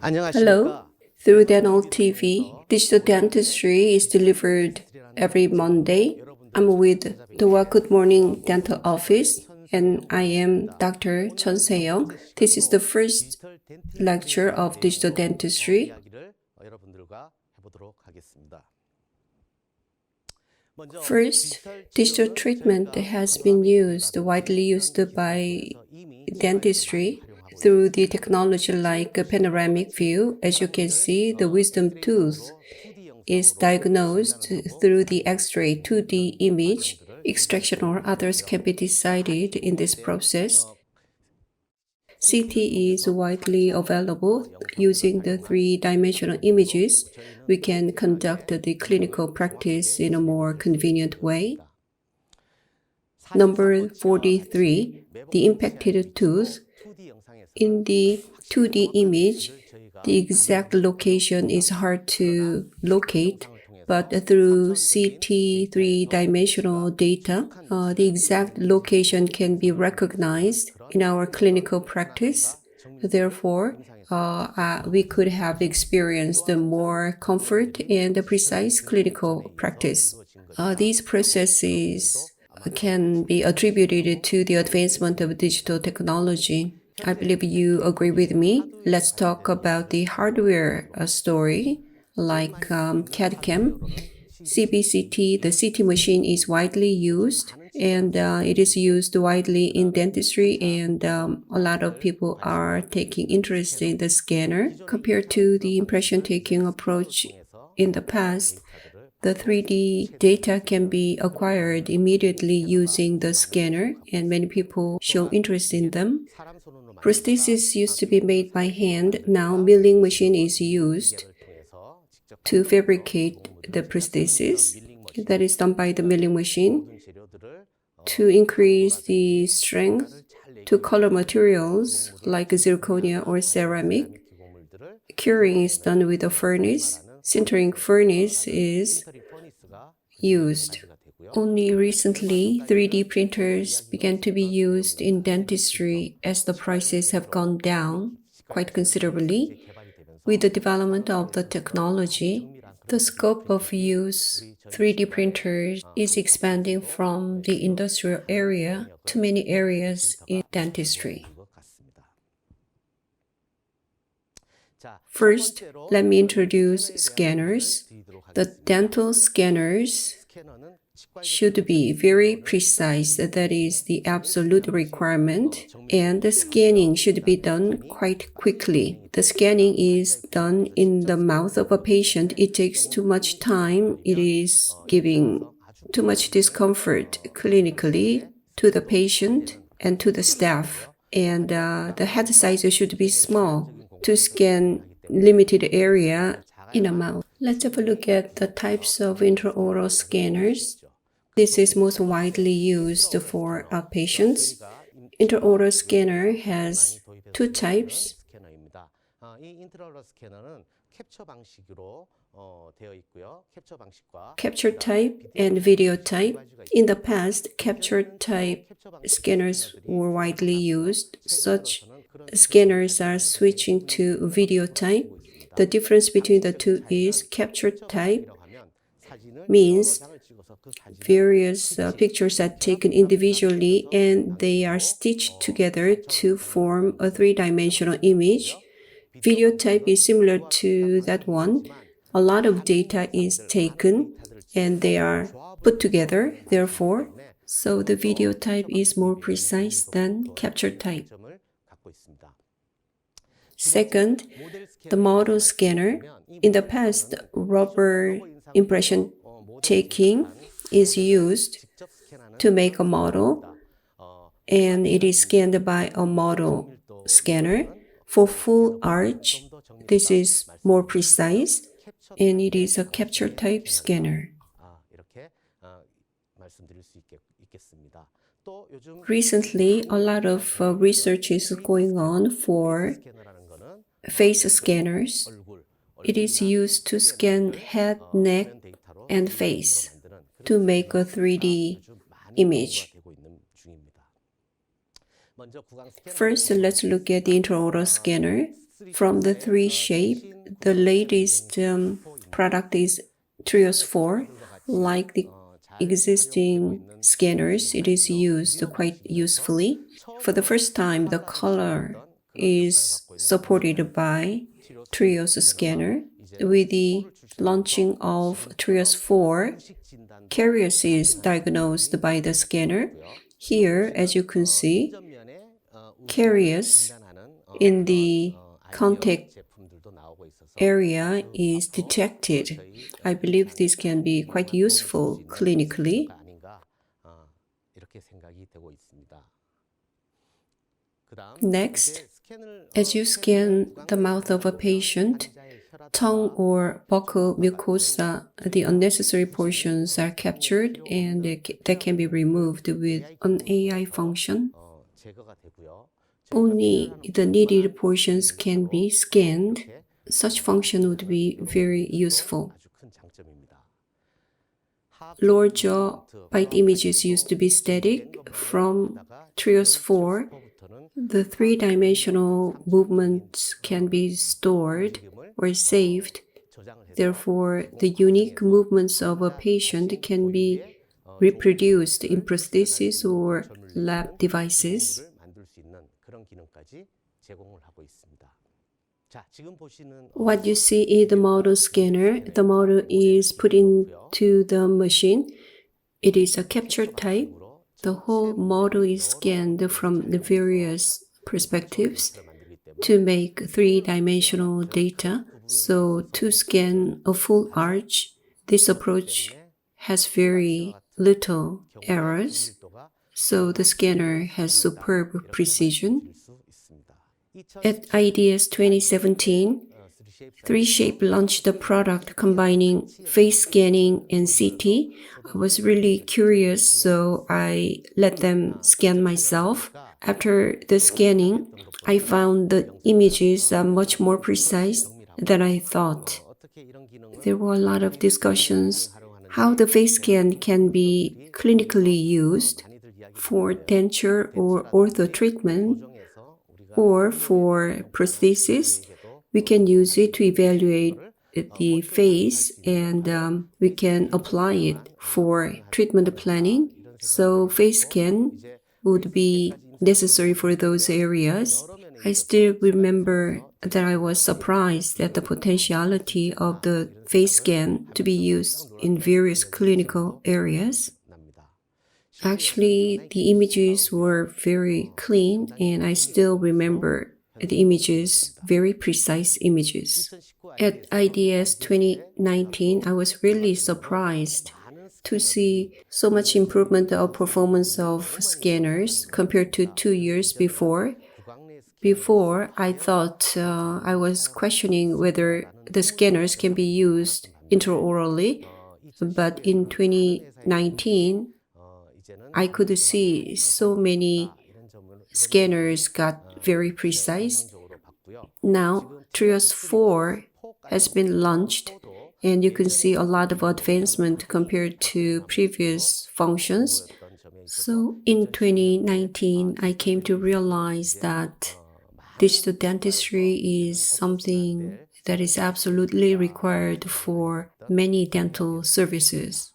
Hello. Through Dental TV, digital dentistry is delivered every Monday. I'm with the Good Morning Dental Office, and I am Dr. Chun Se-young. This is the first lecture of digital dentistry. First, digital treatment has been widely used by dentistry through the technology like a panoramic view. As you can see, the wisdom tooth is diagnosed through the X-ray 2D image. Extraction or others can be decided in this process. CT is widely available. Using the three-dimensional images, we can conduct the clinical practice in a more convenient way. Number 43, the impacted tooth. In the 2D image, the exact location is hard to locate, but through CT three-dimensional data, the exact location can be recognized in our clinical practice. Therefore, we could have experienced more comfort and precise clinical practice. These processes can be attributed to the advancement of digital technology. I believe you agree with me. Let's talk about the hardware story, like CAD/CAM. CBCT, the CT machine, is widely used, and it is used widely in dentistry, and a lot of people are taking interest in the scanner. Compared to the impression-taking approach in the past, the 3D data can be acquired immediately using the scanner, and many people show interest in them. Prosthesis used to be made by hand. Now milling machine is used to fabricate the prosthesis. That is done by the milling machine. To increase the strength, to color materials like zirconia or ceramic, curing is done with a furnace. Sintering furnace is used. Only recently, 3D printers began to be used in dentistry as the prices have gone down quite considerably. With the development of the technology, the scope of use 3D printers is expanding from the industrial area to many areas in dentistry. First, let me introduce scanners. The dental scanners should be very precise, that is the absolute requirement, and the scanning should be done quite quickly. The scanning is done in the mouth of a patient. It takes too much time. It is giving too much discomfort clinically to the patient and to the staff. And the head size should be small to scan limited area in a mouth. Let's have a look at the types of intraoral scanners. This is most widely used for patients. Intraoral scanner has two types. Capture type and video type. In the past, capture type scanners were widely used. Such scanners are switching to video type. The difference between the two is capture type means various pictures are taken individually and they are stitched together to form a three-dimensional image. Video type is similar to that one. A lot of data is taken and they are put together, therefore, so the video type is more precise than capture type. Second, the model scanner. In the past, rubber impression taking is used to make a model, and it is scanned by a model scanner. For full arch, this is more precise, and it is a capture type scanner. Recently, a lot of research is going on for face scanners. It is used to scan head, neck, and face to make a 3D image. First, let's look at the intraoral scanner. From the 3 shape, the latest product is Trios 4. Like the existing scanners, it is used quite usefully. For the first time, the color is supported by Trios scanner. With the launching of Trios 4, caries is diagnosed by the scanner. Here, as you can see, caries in the contact area is detected. I believe this can be quite useful clinically. Next, as you scan the mouth of a patient, tongue or buccal mucosa, the unnecessary portions are captured and that can be removed with an AI function. Only the needed portions can be scanned. Such function would be very useful. Lower jaw bite images used to be static. From Trios 4, the 3-dimensional movements can be stored or saved. Therefore, the unique movements of a patient can be reproduced in prosthesis or lab devices. What you see is the model scanner. The model is put into the machine. It is a capture type. The whole model is scanned from the various perspectives to make 3-dimensional data. So to scan a full arch, this approach has very little errors. So the scanner has superb precision. At IDS 2017, 3Shape launched a product combining face scanning and CT. I was really curious, so I let them scan myself. After the scanning, I found the images are much more precise than I thought. There were a lot of discussions how the face scan can be clinically used for denture or ortho treatment, or for prosthesis. We can use it to evaluate the face and we can apply it for treatment planning. So face scan would be necessary for those areas. I still remember that I was surprised at the potentiality of the face scan to be used in various clinical areas. Actually, the images were very clean and I still remember the images, very precise images. At IDS 2019, I was really surprised to see so much improvement of performance of scanners compared to 2 years before. Before, I thought I was questioning whether the scanners can be used intraorally, but in 2019, I could see so many scanners got very precise. Now, Trios 4 has been launched, and you can see a lot of advancement compared to previous functions. So in 2019, I came to realize that digital dentistry is something that is absolutely required for many dental services.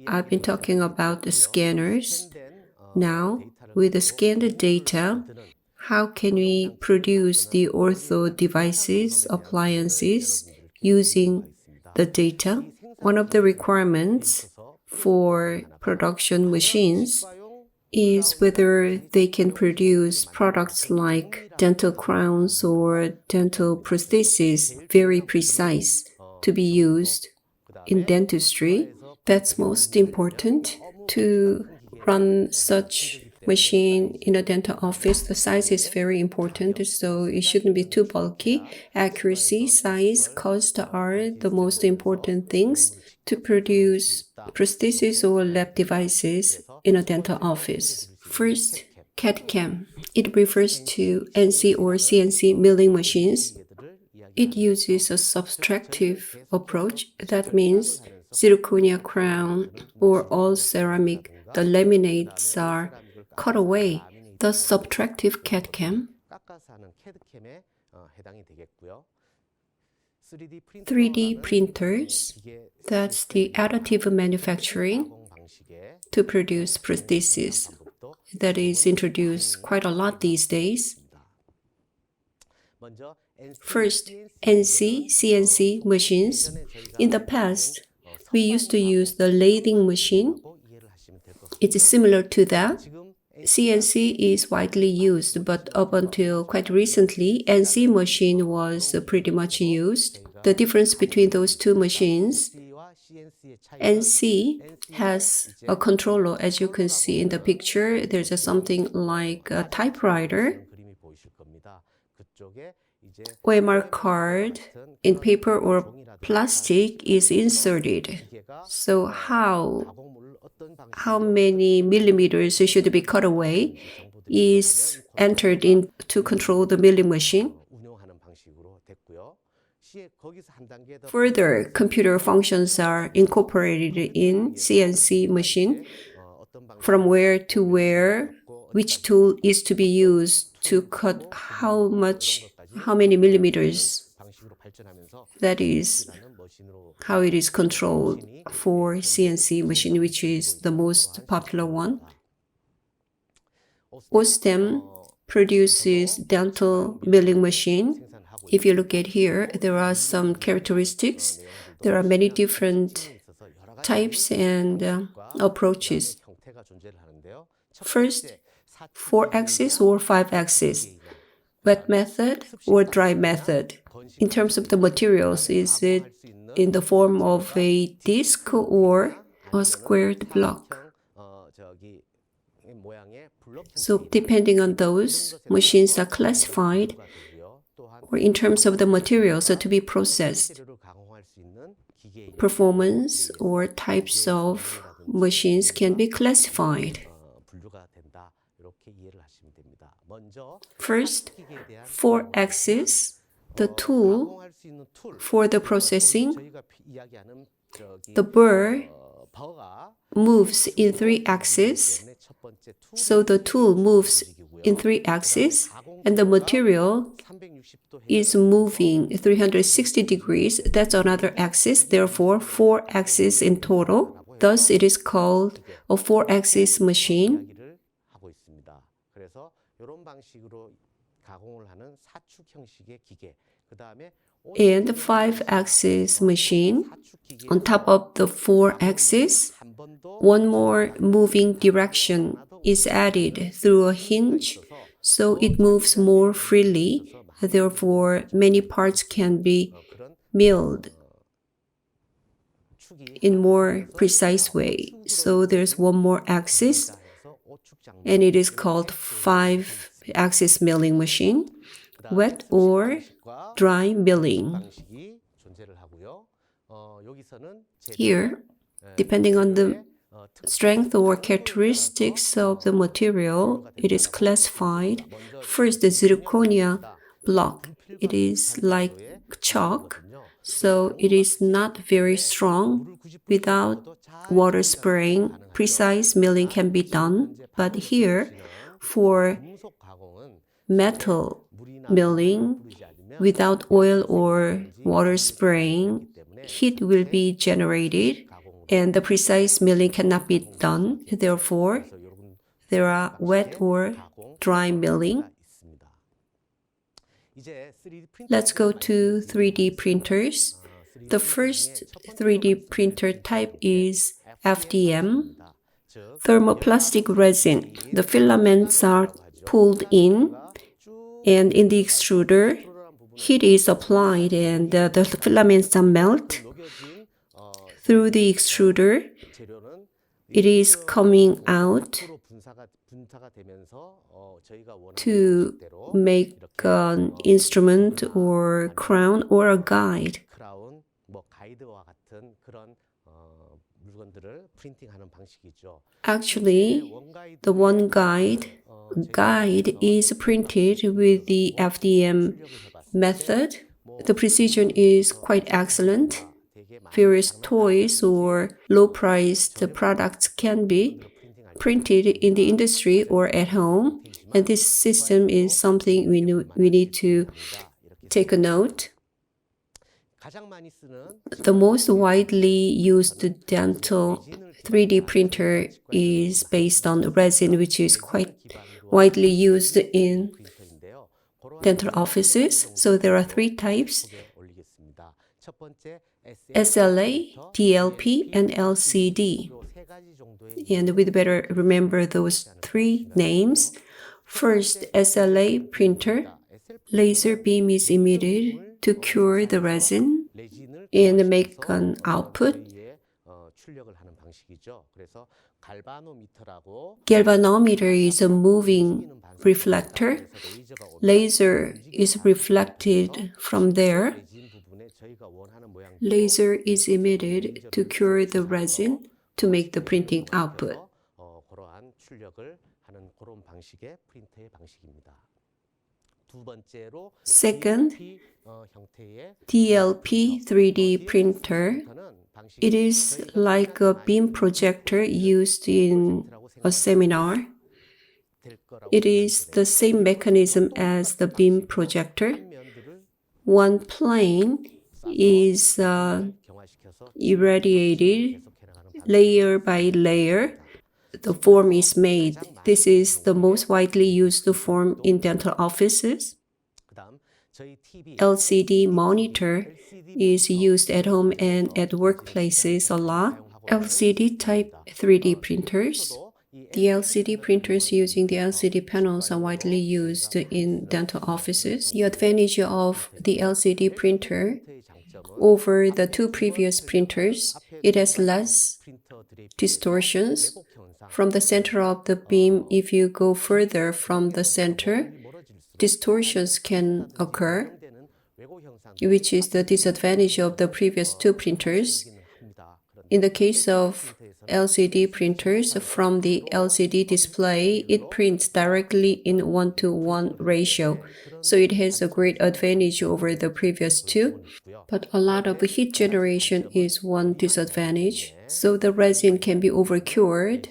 I've been talking about the scanners. Now, with the scanned data, how can we produce the ortho devices, appliances, using the data? One of the requirements for production machines is whether they can produce products like dental crowns or dental prostheses, very precise, to be used in dentistry. That's most important. To run such machine in a dental office, the size is very important, so it shouldn't be too bulky. Accuracy, size, cost are the most important things to produce prosthesis or lab devices in a dental office. First, CAD-CAM. It refers to NC or CNC milling machines. It uses a subtractive approach. That means zirconia crown or all ceramic the laminates are cut away, the subtractive CAD/CAM. 3D printers, that's the additive manufacturing to produce prostheses that is introduced quite a lot these days. First, CNC machines. In the past, we used to use the lathing machine. It's similar to that. CNC is widely used, but up until quite recently, NC machine was pretty much used. The difference between those two machines, NC has a controller, as you can see in the picture. There's something like a typewriter. OMR card in paper or plastic is inserted. So how many millimeters should be cut away is entered in to control the milling machine. Further, computer functions are incorporated in CNC machine, from where to where, which tool is to be used to cut how many millimeters. That is how it is controlled for CNC machine, which is the most popular one. Osstem produces dental milling machine. If you look at here, there are some characteristics. There are many different types and approaches. First, 4-axis or 5-axis, wet method or dry method. In terms of the materials, is it in the form of a disc or a squared block? So depending on those, machines are classified, or in terms of the materials to be processed. Performance or types of machines can be classified. First, 4-axis, the tool for the processing. The burr moves in 3 axes, so the tool moves in 3 axes, and the material is moving 360 degrees. That's another axis, therefore 4 axes in total. Thus, it is called a 4-axis machine. And the 5-axis machine, on top of the 4 axes, one more moving direction is added through a hinge, so it moves more freely. Therefore, many parts can be milled in more precise way. So there's one more axis, and it is called 5-axis milling machine, wet or dry milling. Here, depending on the strength or characteristics of the material, it is classified. First, the zirconia block. It is like chalk, so it is not very strong. Without water spraying, precise milling can be done. But here, for metal milling, without oil or water spraying, heat will be generated and the precise milling cannot be done. Therefore, there are wet or dry milling. Let's go to 3D printers. The first 3D printer type is FDM, thermoplastic resin. The filaments are pulled in, and in the extruder, heat is applied and the filaments are melt. Through the extruder, it is coming out to make an instrument or crown or a guide. Actually, the one guide is printed with the FDM method. The precision is quite excellent. Various toys or low-priced products can be printed in the industry or at home. And this system is something we need to take a note. The most widely used dental 3D printer is based on resin, which is quite widely used in dental offices. So there are three types: SLA, DLP, and LCD. And we'd better remember those three names. First, SLA printer. Laser beam is emitted to cure the resin and make an output. Galvanometer is a moving reflector. Laser is reflected from there. Laser is emitted to cure the resin to make the printing output. Second, DLP 3D printer. It is like a beam projector used in a seminar. It is the same mechanism as the beam projector. One plane is irradiated layer by layer. The form is made. This is the most widely used form in dental offices. LCD monitor is used at home and at workplaces a lot. LCD type 3D printers. The LCD printers using the LCD panels are widely used in dental offices. The advantage of the LCD printer over the two previous printers, it has less distortions. From the center of the beam, if you go further from the center, distortions can occur, which is the disadvantage of the previous two printers. In the case of LCD printers, from the LCD display, it prints directly in 1:1 ratio. So it has a great advantage over the previous two. But a lot of heat generation is one disadvantage. So the resin can be overcured,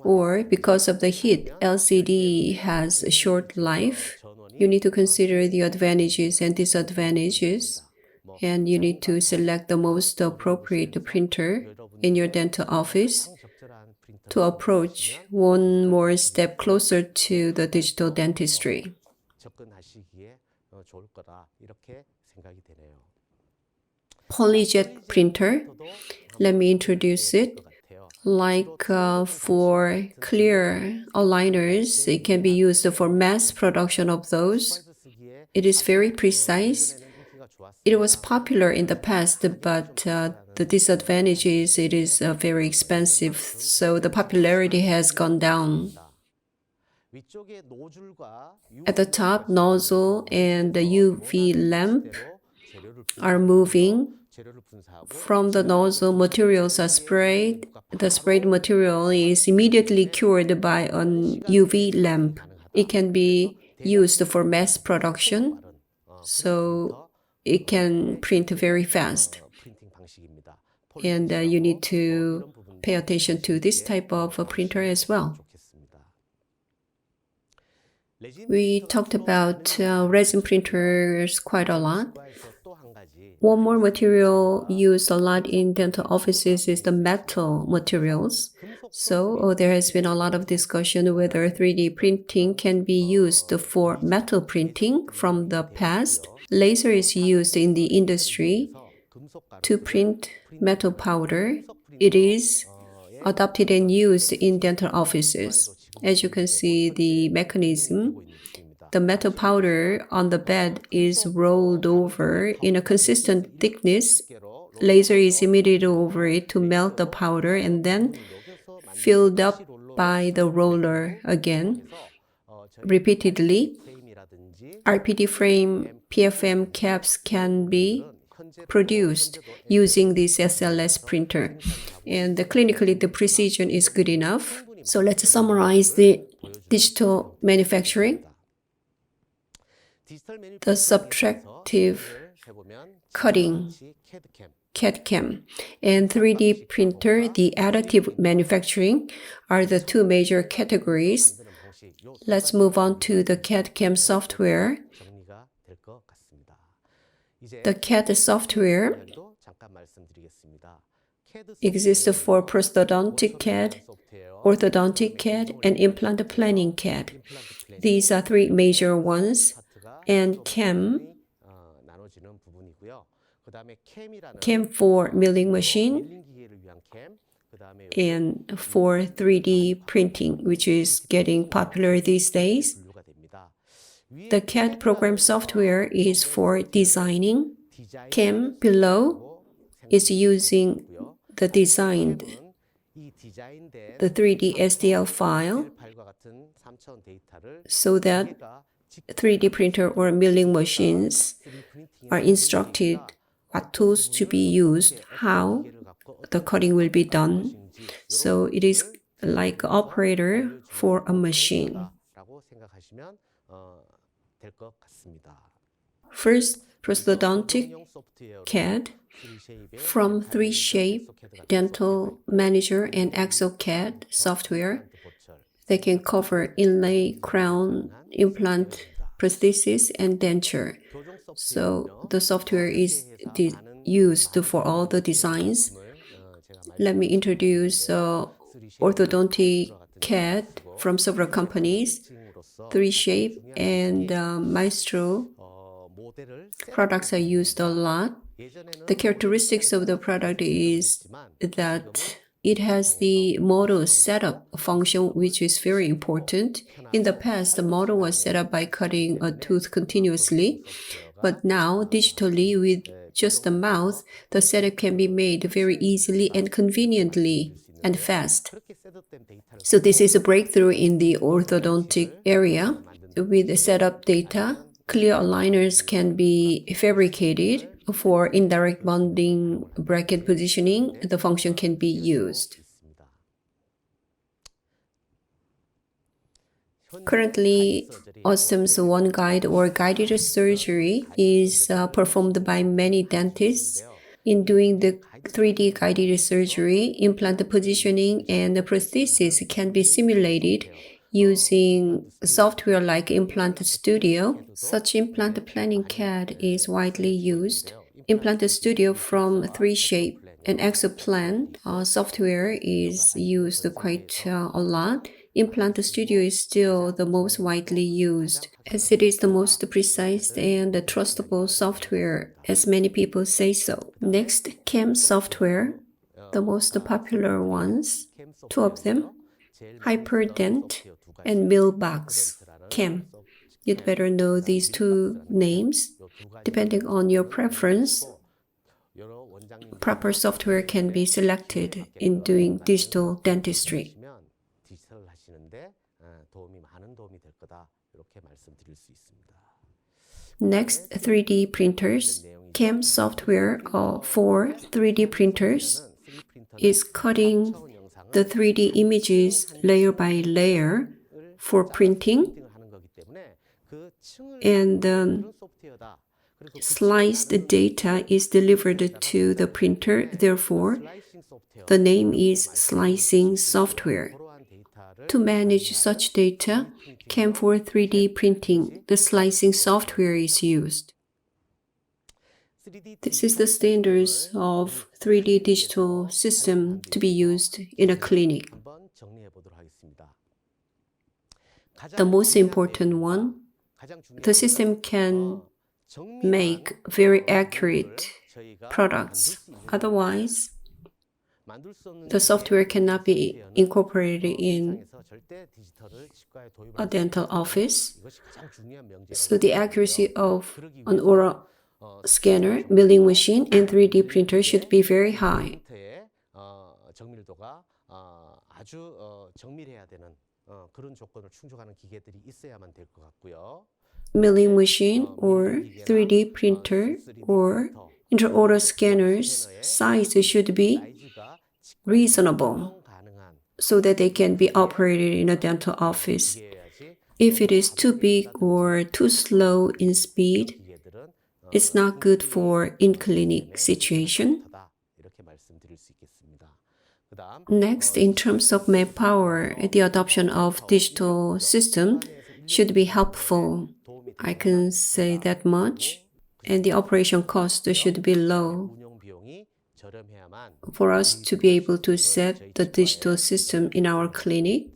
or because of the heat, LCD has a short life. You need to consider the advantages and disadvantages, and you need to select the most appropriate printer in your dental office to approach one more step closer to the digital dentistry. Polyjet printer. Let me introduce it. Like for clear aligners, it can be used for mass production of those. It is very precise. It was popular in the past, but the disadvantage is it is very expensive, so the popularity has gone down. At the top, nozzle and the UV lamp are moving. From the nozzle, materials are sprayed. The sprayed material is immediately cured by an UV lamp. It can be used for mass production, so it can print very fast. And you need to pay attention to this type of printer as well. We talked about resin printers quite a lot. One more material used a lot in dental offices is the metal materials. So there has been a lot of discussion whether 3D printing can be used for metal printing from the past. Laser is used in the industry to print metal powder. It is adopted and used in dental offices. As you can see, the mechanism, the metal powder on the bed is rolled over in a consistent thickness. Laser is emitted over it to melt the powder and then filled up by the roller again repeatedly. RPD frame PFM caps can be produced using this SLS printer. And clinically, the precision is good enough. So let's summarize the digital manufacturing. The subtractive cutting CAD/CAM. And 3D printer, the additive manufacturing are the two major categories. Let's move on to the CAD/CAM software. The CAD software exists for prosthodontic CAD, orthodontic CAD, and implant planning CAD. These are three major ones. And CAM for milling machine and for 3D printing, which is getting popular these days. The CAD program software is for designing. CAM below is using the 3D STL file so that 3D printer or milling machines are instructed what tools to be used, how the cutting will be done. So it is like an operator for a machine. First, prosthodontic CAD from 3Shape, Dental Manager, and ExoCAD software. They can cover inlay, crown, implant, prosthesis, and denture. So the software is used for all the designs. Let me introduce orthodontic CAD from several companies. 3Shape and Maestro products are used a lot. The characteristics of the product is that it has the model setup function, which is very important. In the past, the model was set up by cutting a tooth continuously, but now digitally with just the mouth, the setup can be made very easily and conveniently and fast. So this is a breakthrough in the orthodontic area. With the setup data, clear aligners can be fabricated. For indirect bonding bracket positioning, the function can be used. Currently, Osstem's One Guide or guided surgery is performed by many dentists. In doing the 3D guided surgery, implant positioning and the prosthesis can be simulated using software like Implant Studio. Such implant planning CAD is widely used. Implant Studio from 3Shape and ExoPlan software is used quite a lot. Implant Studio is still the most widely used, as it is the most precise and trustable software, as many people say so. Next, CAM software, the most popular ones, two of them, HyperDent and Millbox CAM. You'd better know these two names. Depending on your preference, proper software can be selected in doing digital dentistry. Next, 3D printers. CAM software for 3D printers is cutting the 3D images layer by layer for printing, and sliced data is delivered to the printer. Therefore, the name is slicing software. To manage such data, CAM for 3D printing, the slicing software is used. This is the standards of 3D digital system to be used in a clinic. The most important one, the system can make very accurate products. Otherwise, the software cannot be incorporated in a dental office. So the accuracy of an oral scanner, milling machine, and 3D printer should be very high. Milling machine or 3D printer or intraoral scanners size should be reasonable so that they can be operated in a dental office. If it is too big or too slow in speed, it's not good for in-clinic situation. Next, in terms of manpower, the adoption of digital system should be helpful. I can say that much. And the operation cost should be low for us to be able to set the digital system in our clinic.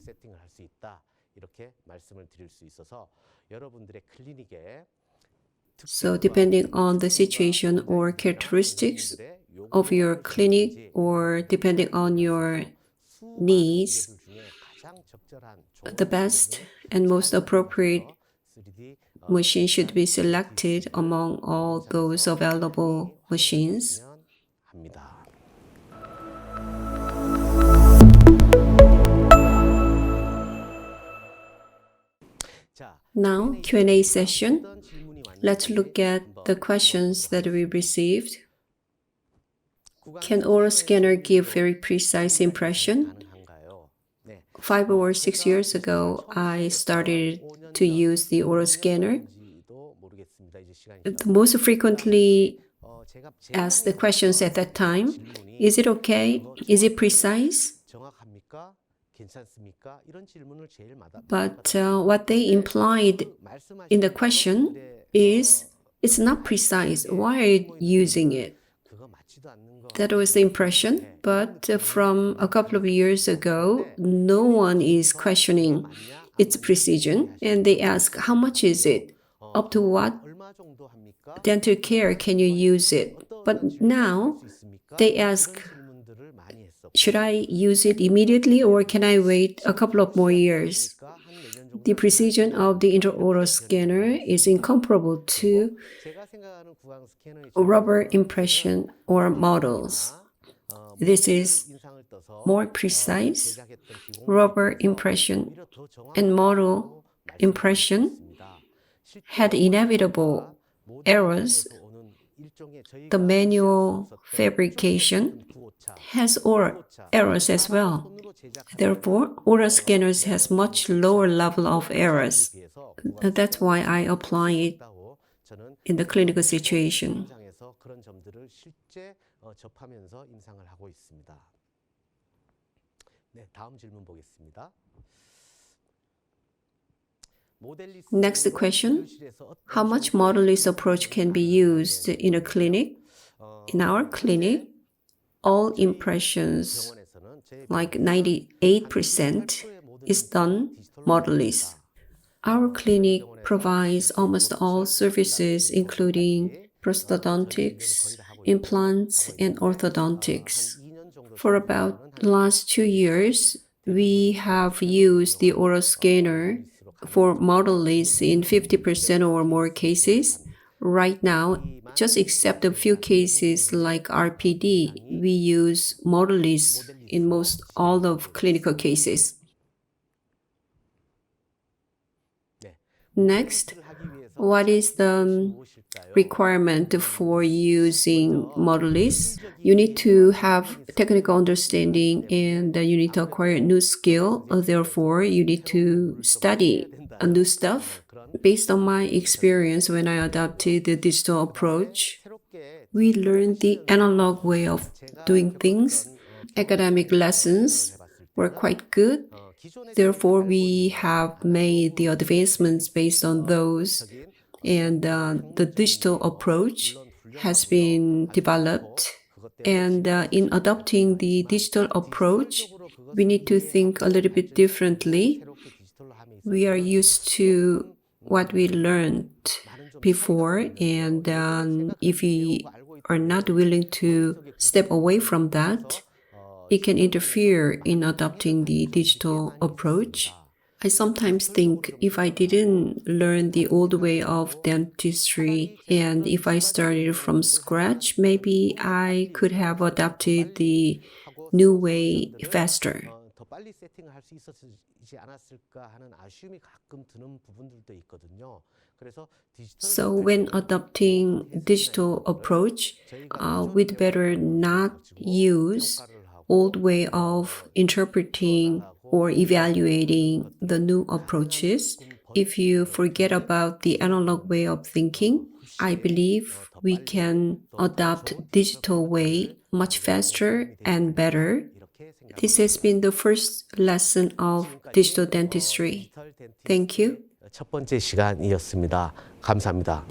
So depending on the situation or characteristics of your clinic, or depending on your needs, the best and most appropriate machine should be selected among all those available machines. Now, Q&A session. Let's look at the questions that we received. Can oral scanner give very precise impression? 5 or 6 years ago, I started to use the oral scanner. The most frequently asked the questions at that time, is it okay? Is it precise? But what they implied in the question is, it's not precise. Why are you using it? That was the impression. But from a couple of years ago, no one is questioning its precision. And they ask, how much is it? Up to what dental care can you use it? But now they ask, should I use it immediately or can I wait a couple of more years? The precision of the intraoral scanner is incomparable to rubber impression or models. This is more precise. Rubber impression and model impression had inevitable errors. The manual fabrication has errors as well. Therefore, oral scanners has much lower level of errors. That's why I apply it in the clinical situation. Next question, how much model-less approach can be used in a clinic? In our clinic, all impressions, like 98%, is done model-less. Our clinic provides almost all services, including prosthodontics, implants, and orthodontics. For about the last 2 years, we have used the oral scanner for model-less in 50% or more cases. Right now, just except a few cases like RPD, we use model-less in most all of clinical cases. Next, what is the requirement for using model-less? You need to have technical understanding and you need to acquire new skill. Therefore, you need to study new stuff. Based on my experience when I adopted the digital approach, we learned the analog way of doing things. Academic lessons were quite good. Therefore, we have made the advancements based on those, and the digital approach has been developed. And in adopting the digital approach, we need to think a little bit differently. We are used to what we learned before, and if we are not willing to step away from that, it can interfere in adopting the digital approach. I sometimes think if I didn't learn the old way of dentistry and if I started from scratch, maybe I could have adopted the new way faster. So when adopting digital approach, we'd better not use old way of interpreting or evaluating the new approaches. If you forget about the analog way of thinking, I believe we can adopt digital way much faster and better. This has been the first lesson of digital dentistry. Thank you. 첫 번째 시간이었습니다. 감사합니다.